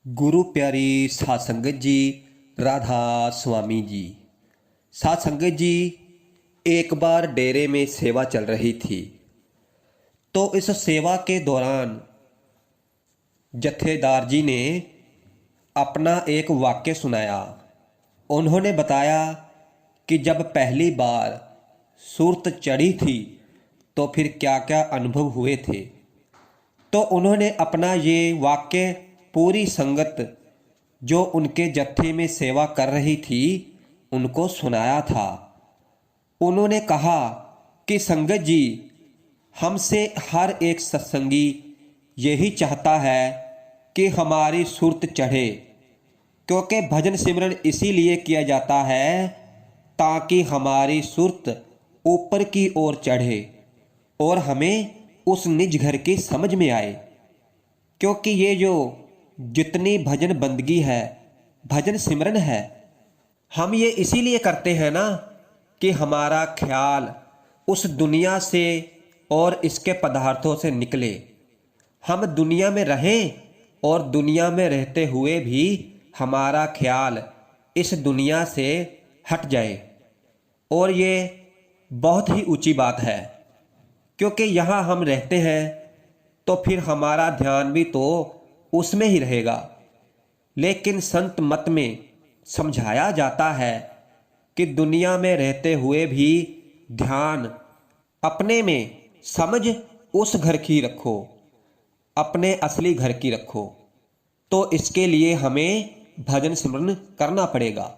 गुरु प्यारी साध संगत जी, राधा स्वामी जी। साध संगत जी, एक बार डेरे में सेवा चल रही थी। तो इस सेवा के दौरान जत्थेदार जी ने अपना एक वाक्य सुनाया। उन्होंने बताया कि जब पहली बार सूरत चढ़ी थी तो फिर क्या क्या अनुभव हुए थे। तो उन्होंने अपना ये वाक्य पूरी संगत जो उनके जत्थे में सेवा कर रही थी उनको सुनाया था। उन्होंने कहा कि संगत जी, हमसे हर एक सत्संगी यही चाहता है कि हमारी सुरत चढ़े, क्योंकि भजन सिमरन इसीलिए किया जाता है ताकि हमारी सुरत ऊपर की ओर चढ़े और हमें उस निज घर की समझ में आए। क्योंकि ये जो जितनी भजन बंदगी है, भजन सिमरन है, हम ये इसीलिए करते हैं ना कि हमारा ख्याल उस दुनिया से और इसके पदार्थों से निकले। हम दुनिया में रहें और दुनिया में रहते हुए भी हमारा ख्याल इस दुनिया से हट जाए। और ये बहुत ही ऊंची बात है, क्योंकि यहाँ हम रहते हैं तो फिर हमारा ध्यान भी तो उसमें ही रहेगा। लेकिन संत मत में समझाया जाता है कि दुनिया में रहते हुए भी ध्यान अपने में, समझ उस घर की रखो, अपने असली घर की रखो। तो इसके लिए हमें भजन सिमरन करना पड़ेगा,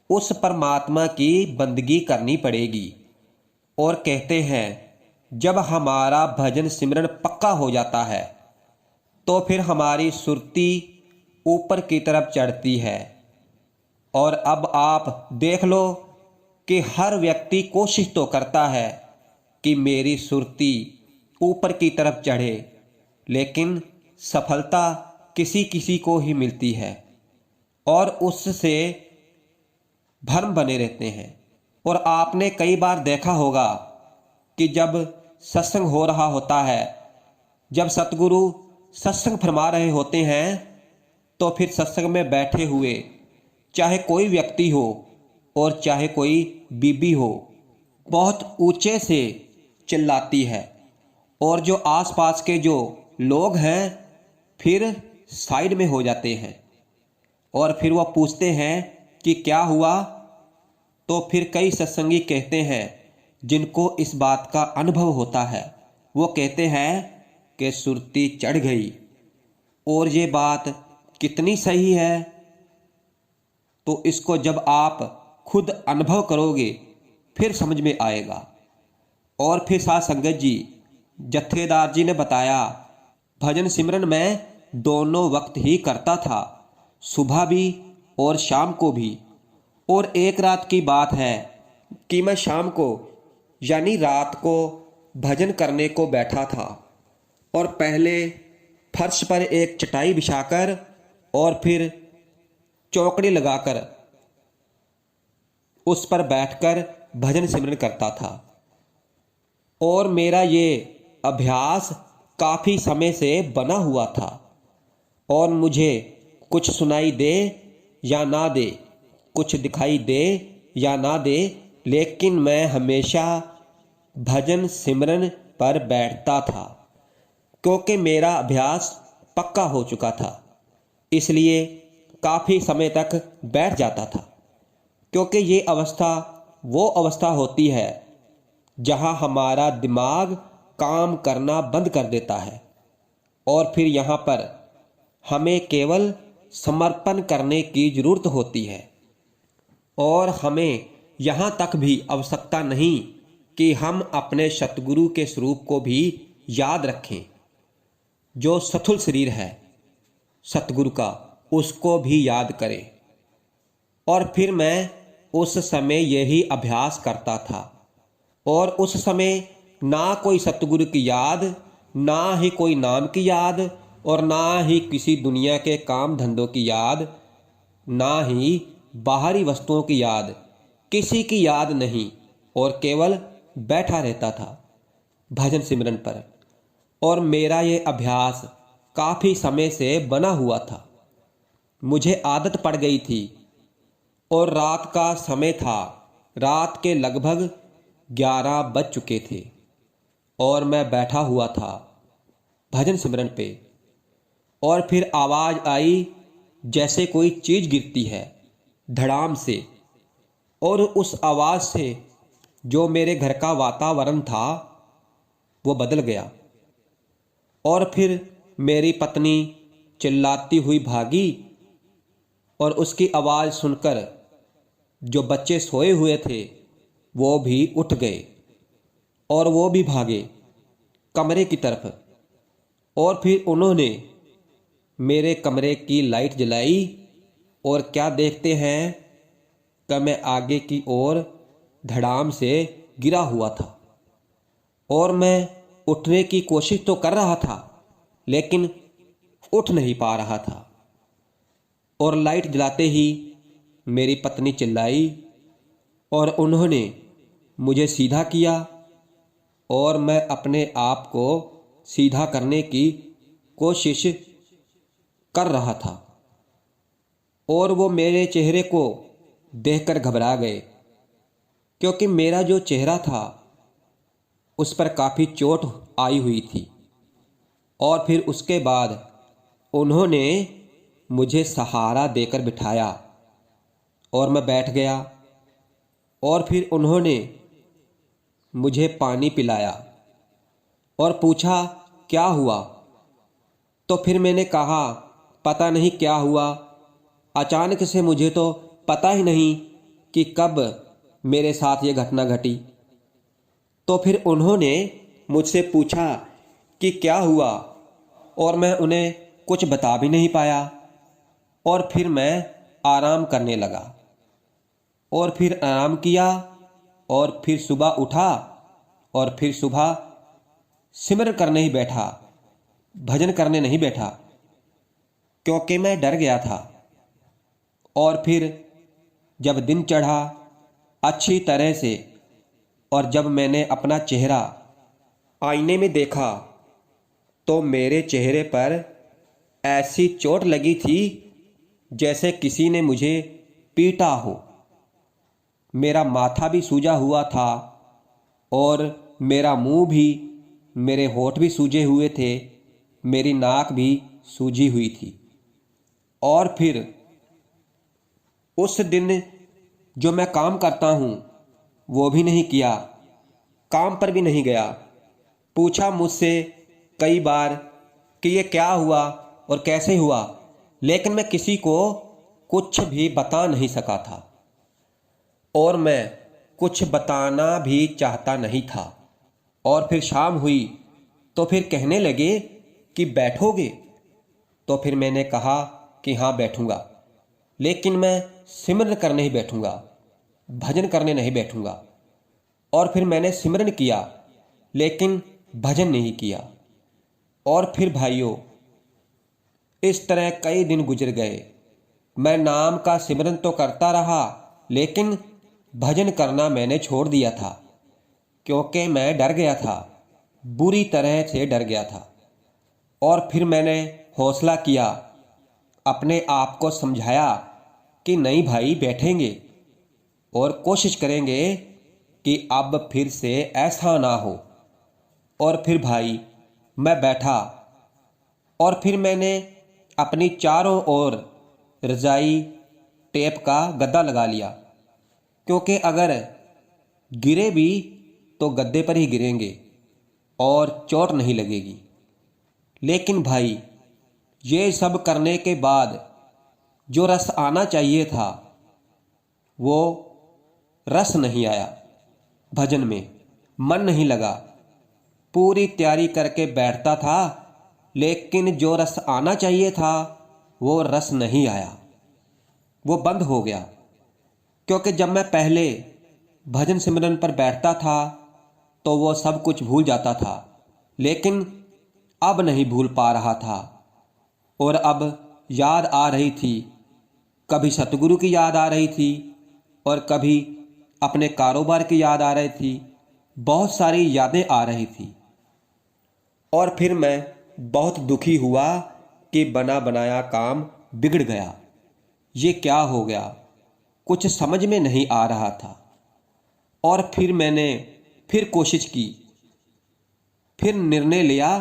उस परमात्मा की बंदगी करनी पड़ेगी। और कहते हैं जब हमारा भजन सिमरन पक्का हो जाता है तो फिर हमारी सुरती ऊपर की तरफ चढ़ती है। और अब आप देख लो कि हर व्यक्ति कोशिश तो करता है कि मेरी सुरती ऊपर की तरफ चढ़े, लेकिन सफलता किसी किसी को ही मिलती है और उससे भ्रम बने रहते हैं। और आपने कई बार देखा होगा कि जब सत्संग हो रहा होता है, जब सतगुरु सत्संग फरमा रहे होते हैं, तो फिर सत्संग में बैठे हुए चाहे कोई व्यक्ति हो और चाहे कोई बीबी हो, बहुत ऊंचे से चिल्लाती है। और जो आसपास के जो लोग हैं फिर साइड में हो जाते हैं और फिर वह पूछते हैं कि क्या हुआ। तो फिर कई सत्संगी कहते हैं, जिनको इस बात का अनुभव होता है, वो कहते हैं कि सुरती चढ़ गई। और ये बात कितनी सही है, तो इसको जब आप खुद अनुभव करोगे फिर समझ में आएगा। और फिर साथ संगत जी, जत्थेदार जी ने बताया भजन सिमरन मैं दोनों वक्त ही करता था, सुबह भी और शाम को भी। और एक रात की बात है कि मैं शाम को यानी रात को भजन करने को बैठा था और पहले फर्श पर एक चटाई बिछाकर और फिर चौकड़ी लगाकर उस पर बैठकर भजन सिमरन करता था। और मेरा ये अभ्यास काफ़ी समय से बना हुआ था। और मुझे कुछ सुनाई दे या ना दे, कुछ दिखाई दे या ना दे, लेकिन मैं हमेशा भजन सिमरन पर बैठता था, क्योंकि मेरा अभ्यास पक्का हो चुका था। इसलिए काफ़ी समय तक बैठ जाता था, क्योंकि ये अवस्था वो अवस्था होती है जहाँ हमारा दिमाग काम करना बंद कर देता है और फिर यहाँ पर हमें केवल समर्पण करने की ज़रूरत होती है। और हमें यहाँ तक भी आवश्यकता नहीं कि हम अपने सतगुरु के स्वरूप को भी याद रखें, जो स्थूल शरीर है सतगुरु का, उसको भी याद करें। और फिर मैं उस समय यही अभ्यास करता था। और उस समय ना कोई सतगुरु की याद, ना ही कोई नाम की याद, और ना ही किसी दुनिया के काम धंधों की याद, ना ही बाहरी वस्तुओं की याद, किसी की याद नहीं। और केवल बैठा रहता था भजन सिमरन पर। और मेरा ये अभ्यास काफ़ी समय से बना हुआ था। मुझे आदत पड़ गई थी और रात का समय था। रात के लगभग 11 बज चुके थे और मैं बैठा हुआ था भजन सिमरन पे। और फिर आवाज़ आई जैसे कोई चीज़ गिरती है धड़ाम से, और उस आवाज़ से जो मेरे घर का वातावरण था वो बदल गया। और फिर मेरी पत्नी चिल्लाती हुई भागी और उसकी आवाज़ सुनकर जो बच्चे सोए हुए थे वो भी उठ गए और वो भी भागे कमरे की तरफ। और फिर उन्होंने मेरे कमरे की लाइट जलाई और क्या देखते हैं कि मैं आगे की ओर धड़ाम से गिरा हुआ था। और मैं उठने की कोशिश तो कर रहा था लेकिन उठ नहीं पा रहा था। और लाइट जलाते ही मेरी पत्नी चिल्लाई और उन्होंने मुझे सीधा किया और मैं अपने आप को सीधा करने की कोशिश कर रहा था। और वो मेरे चेहरे को देखकर घबरा गए क्योंकि मेरा जो चेहरा था उस पर काफ़ी चोट आई हुई थी। और फिर उसके बाद उन्होंने मुझे सहारा देकर बिठाया और मैं बैठ गया। और फिर उन्होंने मुझे पानी पिलाया और पूछा क्या हुआ। तो फिर मैंने कहा पता नहीं क्या हुआ, अचानक से मुझे तो पता ही नहीं कि कब मेरे साथ ये घटना घटी। तो फिर उन्होंने मुझसे पूछा कि क्या हुआ और मैं उन्हें कुछ बता भी नहीं पाया। और फिर मैं आराम करने लगा और फिर आराम किया और फिर सुबह उठा और फिर सुबह सिमरन करने ही बैठा, भजन करने नहीं बैठा क्योंकि मैं डर गया था। और फिर जब दिन चढ़ा अच्छी तरह से और जब मैंने अपना चेहरा आईने में देखा तो मेरे चेहरे पर ऐसी चोट लगी थी जैसे किसी ने मुझे पीटा हो। मेरा माथा भी सूजा हुआ था और मेरा मुंह भी, मेरे होठ भी सूजे हुए थे, मेरी नाक भी सूजी हुई थी। और फिर उस दिन जो मैं काम करता हूँ वो भी नहीं किया, काम पर भी नहीं गया। पूछा मुझसे कई बार कि ये क्या हुआ और कैसे हुआ, लेकिन मैं किसी को कुछ भी बता नहीं सका था और मैं कुछ बताना भी चाहता नहीं था। और फिर शाम हुई तो फिर कहने लगे कि बैठोगे। तो फिर मैंने कहा कि हाँ बैठूंगा, लेकिन मैं सिमरन करने ही बैठूंगा, भजन करने नहीं बैठूंगा। और फिर मैंने सिमरन किया लेकिन भजन नहीं किया। और फिर भाइयों इस तरह कई दिन गुजर गए। मैं नाम का सिमरन तो करता रहा लेकिन भजन करना मैंने छोड़ दिया था क्योंकि मैं डर गया था, बुरी तरह से डर गया था। और फिर मैंने हौसला किया, अपने आप को समझाया कि नहीं भाई बैठेंगे और कोशिश करेंगे कि अब फिर से ऐसा ना हो। और फिर भाई मैं बैठा और फिर मैंने अपनी चारों ओर रजाई टेप का गद्दा लगा लिया क्योंकि अगर गिरे भी तो गद्दे पर ही गिरेंगे और चोट नहीं लगेगी। लेकिन भाई ये सब करने के बाद जो रस आना चाहिए था वो रस नहीं आया। भजन में मन नहीं लगा, पूरी तैयारी करके बैठता था लेकिन जो रस आना चाहिए था वो रस नहीं आया, वो बंद हो गया। क्योंकि जब मैं पहले भजन सिमरन पर बैठता था तो वो सब कुछ भूल जाता था, लेकिन अब नहीं भूल पा रहा था। और अब याद आ रही थी, कभी सतगुरु की याद आ रही थी और कभी अपने कारोबार की याद आ रही थी, बहुत सारी यादें आ रही थी। और फिर मैं बहुत दुखी हुआ कि बना बनाया काम बिगड़ गया। ये क्या हो गया, कुछ समझ में नहीं आ रहा था। और फिर मैंने फिर कोशिश की, फिर निर्णय लिया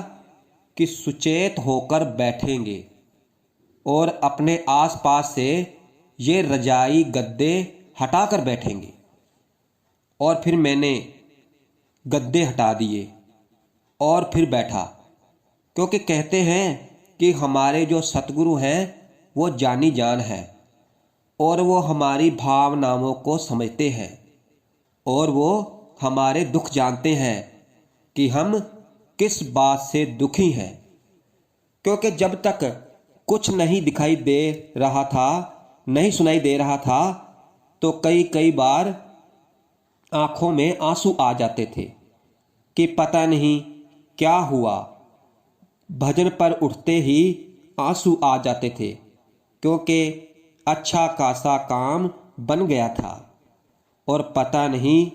कि सुचेत होकर बैठेंगे और अपने आसपास से ये रजाई गद्दे हटाकर बैठेंगे। और फिर मैंने गद्दे हटा दिए और फिर बैठा, क्योंकि कहते हैं कि हमारे जो सतगुरु हैं वो जानी जान है और वो हमारी भावनाओं को समझते हैं और वो हमारे दुख जानते हैं कि हम किस बात से दुखी हैं। क्योंकि जब तक कुछ नहीं दिखाई दे रहा था, नहीं सुनाई दे रहा था, तो कई कई बार आंखों में आंसू आ जाते थे कि पता नहीं क्या हुआ। भजन पर उठते ही आंसू आ जाते थे, क्योंकि अच्छा खासा काम बन गया था और पता नहीं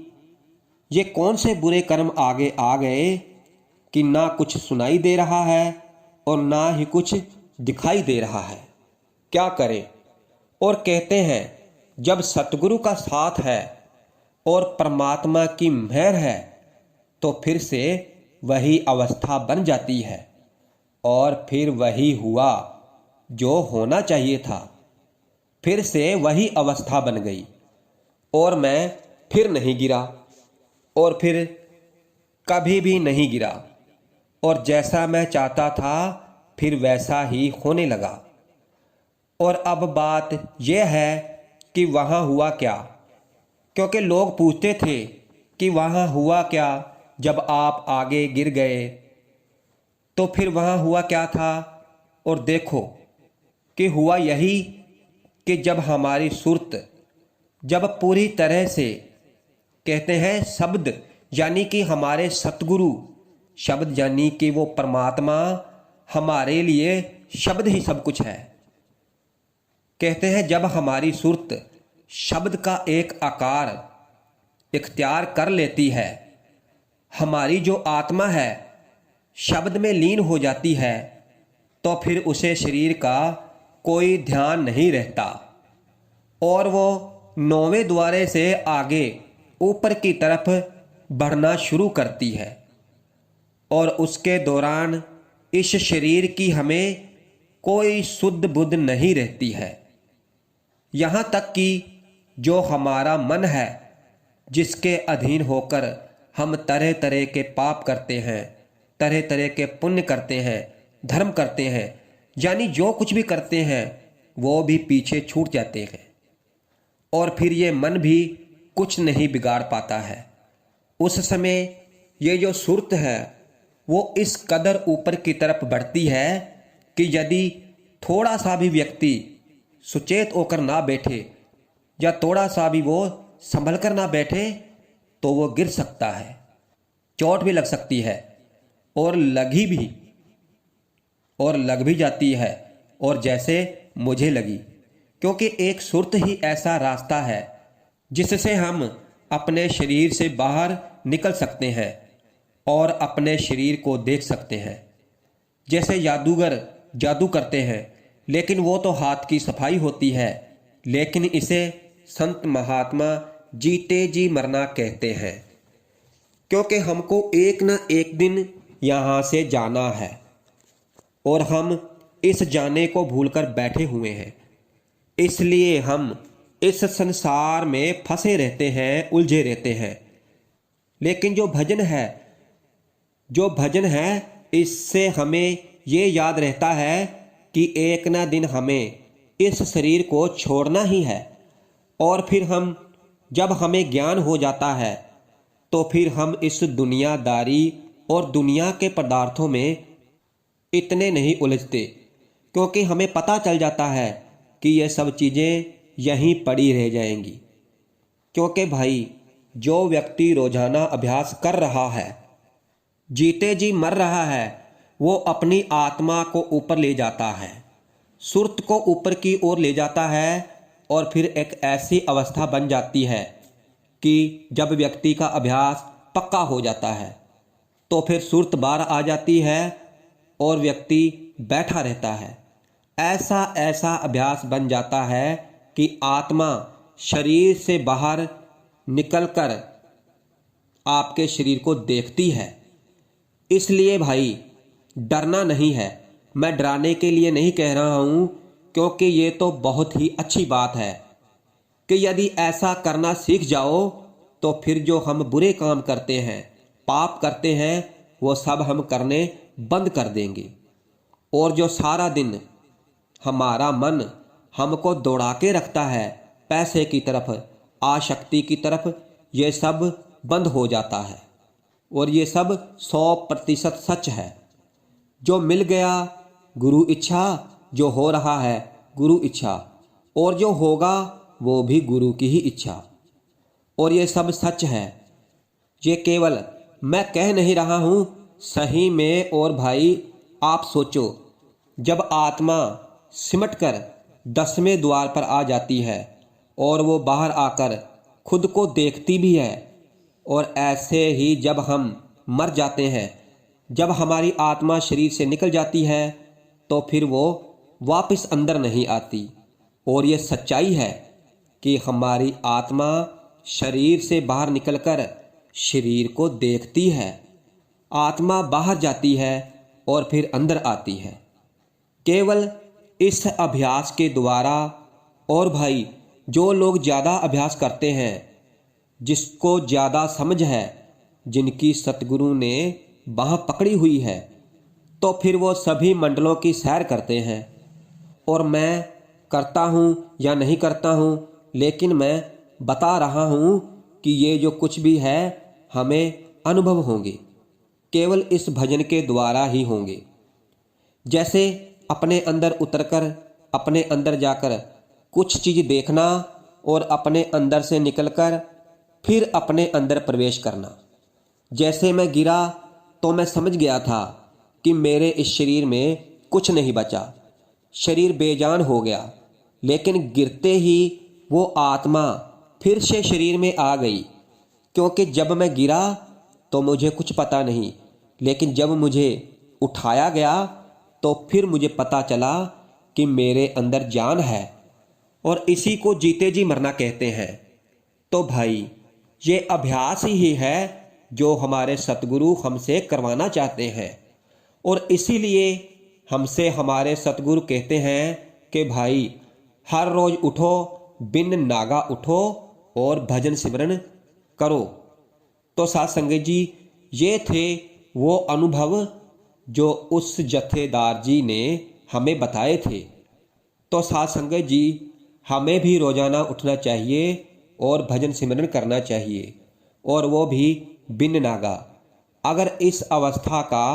ये कौन से बुरे कर्म आगे आ गए कि ना कुछ सुनाई दे रहा है और ना ही कुछ दिखाई दे रहा है। क्या करें। और कहते हैं जब सतगुरु का साथ है और परमात्मा की मेहर है तो फिर से वही अवस्था बन जाती है और फिर वही हुआ जो होना चाहिए था। फिर से वही अवस्था बन गई और मैं फिर नहीं गिरा और फिर कभी भी नहीं गिरा और जैसा मैं चाहता था फिर वैसा ही होने लगा। और अब बात यह है कि वहाँ हुआ क्या, क्योंकि लोग पूछते थे कि वहाँ हुआ क्या जब आप आगे गिर गए, तो फिर वहाँ हुआ क्या था। और देखो कि हुआ यही कि जब हमारी सुरत जब पूरी तरह से, कहते हैं शब्द यानी कि हमारे सतगुरु, शब्द यानी कि वो परमात्मा हमारे लिए शब्द ही सब कुछ है। कहते हैं जब हमारी सुरत शब्द का एक आकार इख्तियार कर लेती है, हमारी जो आत्मा है शब्द में लीन हो जाती है, तो फिर उसे शरीर का कोई ध्यान नहीं रहता और वो 9वें द्वारे से आगे ऊपर की तरफ बढ़ना शुरू करती है। और उसके दौरान इस शरीर की हमें कोई सुध बुध नहीं रहती है। यहाँ तक कि जो हमारा मन है, जिसके अधीन होकर हम तरह तरह के पाप करते हैं, तरह तरह के पुण्य करते हैं, धर्म करते हैं, यानी जो कुछ भी करते हैं वो भी पीछे छूट जाते हैं और फिर ये मन भी कुछ नहीं बिगाड़ पाता है। उस समय ये जो सुरत है वो इस कदर ऊपर की तरफ बढ़ती है कि यदि थोड़ा सा भी व्यक्ति सुचेत होकर ना बैठे या थोड़ा सा भी वो संभल कर ना बैठे तो वो गिर सकता है, चोट भी लग सकती है और लग भी जाती है, और जैसे मुझे लगी। क्योंकि एक सुरत ही ऐसा रास्ता है जिससे हम अपने शरीर से बाहर निकल सकते हैं और अपने शरीर को देख सकते हैं। जैसे जादूगर जादू करते हैं, लेकिन वो तो हाथ की सफाई होती है, लेकिन इसे संत महात्मा जीते जी मरना कहते हैं। क्योंकि हमको एक न एक दिन यहाँ से जाना है और हम इस जाने को भूलकर बैठे हुए हैं। इसलिए हम इस संसार में फंसे रहते हैं, उलझे रहते हैं। लेकिन जो भजन है इससे हमें ये याद रहता है कि एक ना दिन हमें इस शरीर को छोड़ना ही है। और फिर जब हमें ज्ञान हो जाता है तो फिर हम इस दुनियादारी और दुनिया के पदार्थों में इतने नहीं उलझते, क्योंकि हमें पता चल जाता है कि ये सब चीज़ें यहीं पड़ी रह जाएंगी। क्योंकि भाई जो व्यक्ति रोजाना अभ्यास कर रहा है, जीते जी मर रहा है, वो अपनी आत्मा को ऊपर ले जाता है, सुरत को ऊपर की ओर ले जाता है और फिर एक ऐसी अवस्था बन जाती है कि जब व्यक्ति का अभ्यास पक्का हो जाता है तो फिर सुरत बाहर आ जाती है और व्यक्ति बैठा रहता है। ऐसा ऐसा अभ्यास बन जाता है कि आत्मा शरीर से बाहर निकलकर आपके शरीर को देखती है। इसलिए भाई डरना नहीं है। मैं डराने के लिए नहीं कह रहा हूँ, क्योंकि ये तो बहुत ही अच्छी बात है कि यदि ऐसा करना सीख जाओ तो फिर जो हम बुरे काम करते हैं, पाप करते हैं, वो सब हम करने बंद कर देंगे। और जो सारा दिन हमारा मन हमको दौड़ा के रखता है पैसे की तरफ, आसक्ति की तरफ, ये सब बंद हो जाता है। और ये सब 100% सच है। जो मिल गया गुरु इच्छा, जो हो रहा है गुरु इच्छा, और जो होगा वो भी गुरु की ही इच्छा। और ये सब सच है। ये केवल मैं कह नहीं रहा हूँ, सही में। और भाई आप सोचो, जब आत्मा सिमट कर 10वें द्वार पर आ जाती है और वो बाहर आकर खुद को देखती भी है, और ऐसे ही जब हम मर जाते हैं, जब हमारी आत्मा शरीर से निकल जाती है, तो फिर वो वापस अंदर नहीं आती। और ये सच्चाई है कि हमारी आत्मा शरीर से बाहर निकलकर शरीर को देखती है। आत्मा बाहर जाती है और फिर अंदर आती है, केवल इस अभ्यास के द्वारा। और भाई जो लोग ज़्यादा अभ्यास करते हैं, जिसको ज़्यादा समझ है, जिनकी सतगुरु ने बाँह पकड़ी हुई है, तो फिर वो सभी मंडलों की सैर करते हैं। और मैं करता हूँ या नहीं करता हूँ, लेकिन मैं बता रहा हूँ कि ये जो कुछ भी है हमें अनुभव होंगे, केवल इस भजन के द्वारा ही होंगे। जैसे अपने अंदर उतरकर, अपने अंदर जाकर कुछ चीज़ देखना और अपने अंदर से निकलकर फिर अपने अंदर प्रवेश करना। जैसे मैं गिरा तो मैं समझ गया था कि मेरे इस शरीर में कुछ नहीं बचा, शरीर बेजान हो गया। लेकिन गिरते ही वो आत्मा फिर से शरीर में आ गई, क्योंकि जब मैं गिरा तो मुझे कुछ पता नहीं, लेकिन जब मुझे उठाया गया तो फिर मुझे पता चला कि मेरे अंदर जान है। और इसी को जीते जी मरना कहते हैं। तो भाई ये अभ्यास ही है जो हमारे सतगुरु हमसे करवाना चाहते हैं। और इसीलिए हमसे हमारे सतगुरु कहते हैं कि भाई हर रोज उठो, बिन नागा उठो और भजन सिमरन करो। तो साथ संगत जी, ये थे वो अनुभव जो उस जत्थेदार जी ने हमें बताए थे। तो साथ संगत जी, हमें भी रोजाना उठना चाहिए और भजन सिमरन करना चाहिए, और वो भी बिन नागा, अगर इस अवस्था का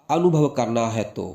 अनुभव करना है तो।